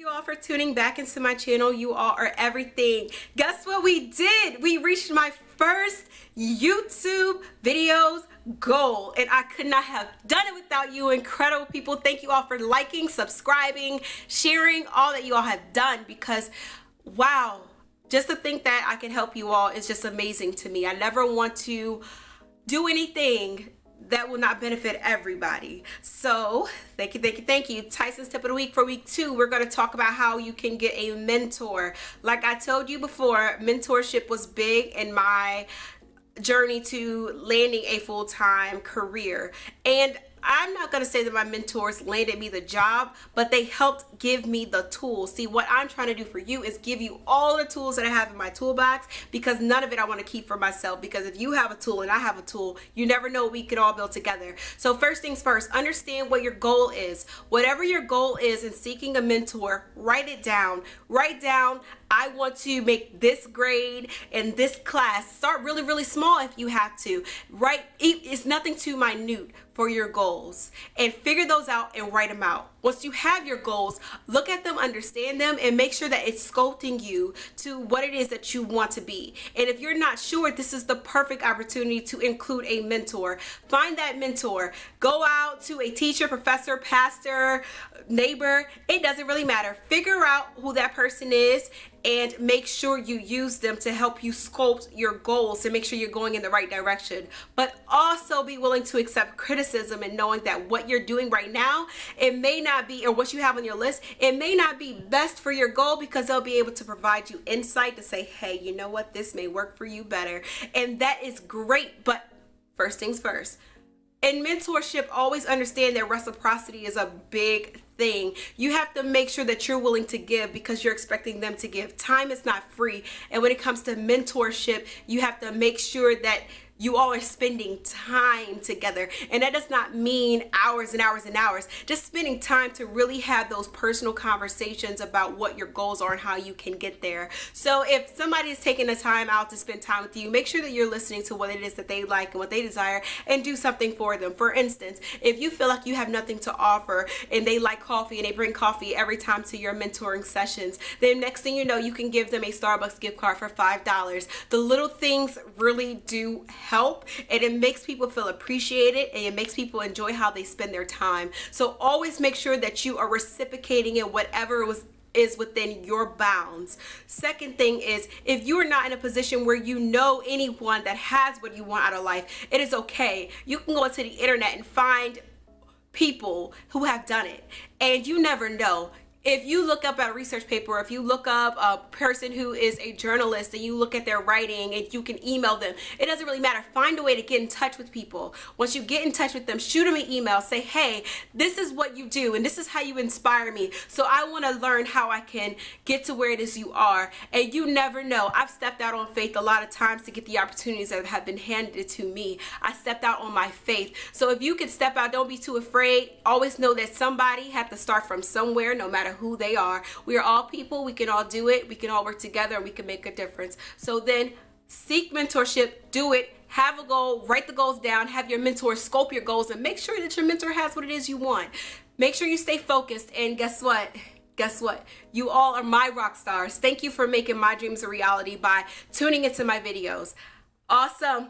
You all for tuning back into my channel. You all are everything. Guess what we did? We reached my first YouTube videos goal, and I could not have done it without you incredible people. Thank you all for liking, subscribing, sharing, all that you all have done, because wow, just to think that I can help you all is just amazing to me. I never want to do anything that will not benefit everybody. So thank you, thank you, thank you. Tycin'S tip of the week for week 2, we're going to talk about how you can get a mentor. Like I told you before, mentorship was big in my journey to landing a full-time career. And I'm not going to say that my mentors landed me the job, but they helped give me the tools. See, what I'm trying to do for you is give you all the tools that I have in my toolbox, because none of it I want to keep for myself, because if you have a tool and I have a tool, you never know what we could all build together. So first things first, understand what your goal is. Whatever your goal is in seeking a mentor, write it down. Write down, I want to make this grade in this class. Start really, really small if you have to. Write, it's nothing too minute for your goals, and figure those out and write them out. Once you have your goals, look at them, understand them, and make sure that it's sculpting you to what it is that you want to be. And if you're not sure, this is the perfect opportunity to include a mentor. Find that mentor. Go out to a teacher, professor, pastor, neighbor. It doesn't really matter. Figure out who that person is and make sure you use them to help you sculpt your goals, to make sure you're going in the right direction. But also be willing to accept criticism, and knowing that what you're doing right now, it may not be, or what you have on your list, it may not be best for your goal, because they'll be able to provide you insight to say, hey, you know what, this may work for you better. And that is great. But first things first, in mentorship, always understand that reciprocity is a big thing. You have to make sure that you're willing to give, because you're expecting them to give. Time is not free. And when it comes to mentorship, you have to make sure that you all are spending time together. And that does not mean hours and hours and hours. Just spending time to really have those personal conversations about what your goals are and how you can get there. So if somebody is taking the time out to spend time with you, make sure that you're listening to what it is that they like and what they desire, and do something for them. For instance, if you feel like you have nothing to offer and they like coffee and they bring coffee every time to your mentoring sessions, then next thing you know, you can give them a Starbucks gift card for $5. The little things really do help, and it makes people feel appreciated, and it makes people enjoy how they spend their time. So always make sure that you are reciprocating in whatever is within your bounds. Second thing is, if you are not in a position where you know anyone that has what you want out of life, it is okay. You can go to the internet and find people who have done it, and you never know. If you look up a research paper, or if you look up a person who is a journalist and you look at their writing, and you can email them, it doesn't really matter. Find a way to get in touch with people. Once you get in touch with them, shoot them an email. Say, hey, this is what you do, and this is how you inspire me. So I want to learn how I can get to where it is you are. And you never know. I've stepped out on faith a lot of times to get the opportunities that have been handed to me. I stepped out on my faith. So if you can step out, don't be too afraid. Always know that somebody had to start from somewhere, no matter who they are. We are all people. We can all do it. We can all work together, and we can make a difference. So then seek mentorship, do it, have a goal, write the goals down, have your mentor scope your goals, and make sure that your mentor has what it is you want. Make sure you stay focused, and guess what? Guess what? You all are my rock stars. Thank you for making my dreams a reality by tuning into my videos. Awesome.